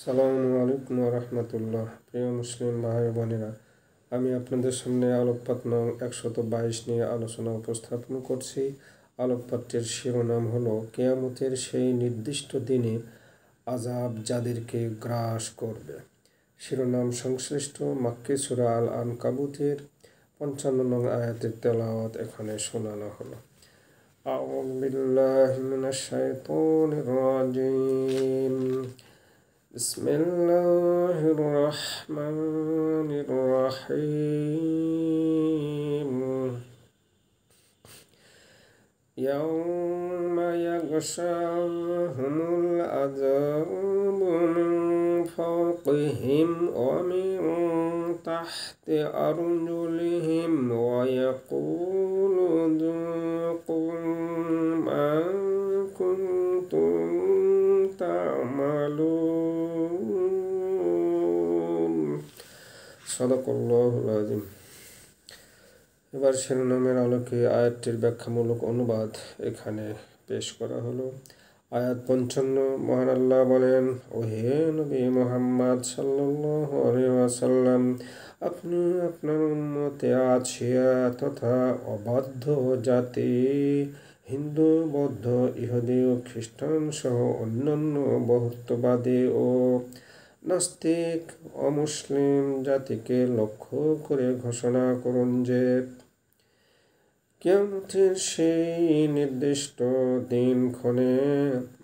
আসসালামু আলাইকুম রহমতুল্লাহ। প্রিয় মুসলিম ভাই বোনেরা, আমি আপনাদের সামনে আলোকপাত নং 122 নিয়ে আলোচনা উপস্থাপন করছি। আলোকপাতটির শিরোনাম হলো কিয়ামতের সেই নির্দিষ্ট দিনে আযাব যাদেরকে গ্রাস করবে। শিরোনাম সংশ্লিষ্ট মাক্কি সূরা আল আনকাবুতের 55 নং আয়াতের তেলাওয়াত এখানে শোনানো হলো। আউযু বিল্লাহি মিনাশ শাইতানির রাজিম। বিসমিল্লাহির রহমানির রহিম। ইয়াওমা ইয়াগশাহুমুল আযাবু মিন ফাওকিহিম ওয়া মিন তাহতি আরজুলিহিম ওয়া ইয়াকুলু যুকু মা কুনতুম তা'মালুন। সাদাকাল্লাহুল আযীম। এবার শিরোনামের আলোকে আয়াতটির ব্যাখ্যামূলক অনুবাদ এখানে পেশ করা হলো। আয়াত 55। মহান আল্লাহ বলেন, ও হে নবী মুহাম্মদ সাল্লাল্লাহু আলাইহি ওয়াসাল্লাম, আপনি আপনার উম্মতে আছিয়া তথা অবাধ্য জাতি হিন্দু, বৌদ্ধ, ইহুদি ও খ্রিস্টান সহ অন্যান্য বহুত্ববাদী ও নাস্তিক অমুসলিম জাতিকে লক্ষ্য করে ঘোষণা করুন যে কিয়ামতের সেই নির্দিষ্ট দিনক্ষণে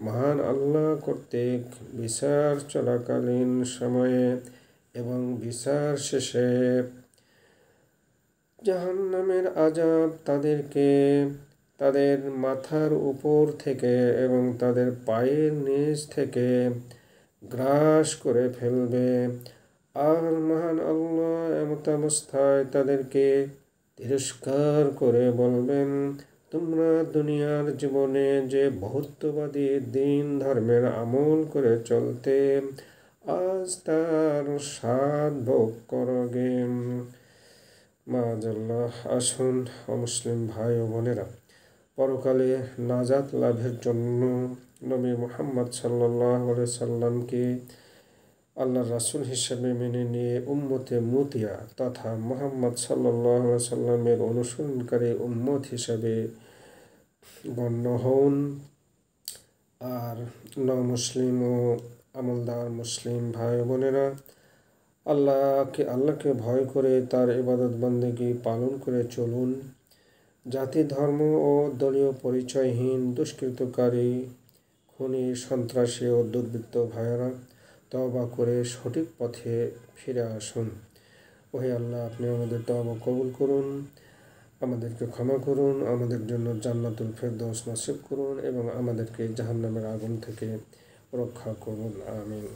মহান আল্লাহ কর্তৃক বিচার চলাকালীন সময়ে এবং বিচার শেষে জাহান্নামের আযাব তাদেরকে তাদের মাথার উপর থেকে এবং তাদের পায়ের নিচ থেকে গ্রাস করে ফেলবে। আর মহান আল্লাহ এমতাবস্থায় তাদেরকে তিরস্কার করে বলবেন, তোমরা দুনিয়ার জীবনে যে বহুত্ববাদী দিন ধর্মের আমল করে চলতে, আজ তার স্বাদ ভোগ করোগে। মাআযাল্লাহ। আসুন অমুসলিম ভাই ও বোনেরা, পরকালে নাজাত লাভের জন্য নবী মুহাম্মদ সাল্লাল্লাহু আলাইহি সাল্লামকে আল্লাহর রাসূল হিসেবে মেনে নিয়ে উম্মতে মুতিয়া তথা মুহাম্মদ সাল্লাল্লাহু আলাইহি সাল্লামের অনুসরণকারী উম্মত হিসেবে গণ্য হন। আর মুসলিম ও আমলদার মুসলিম ভাই বোনেরা, আল্লাহকে ভয় করে তার ইবাদত বন্দেগী পালন করে চলুন। জাতি, ধর্ম ও দলীয় পরিচয়হীন দুষ্কৃতকারী, খুনি, সন্ত্রাসী ও দুর্বৃত্ত ভাইয়েরা, তওবা করে সঠিক পথে ফিরে আসুন। ওহে আল্লাহ, আপনি আমাদের তওবা কবুল করুন, আমাদেরকে ক্ষমা করুন, আমাদের জন্য জান্নাতুল ফেরদৌস নসিব করুন এবং আমাদেরকে জাহান্নামের আগুন থেকে রক্ষা করুন। আমিন।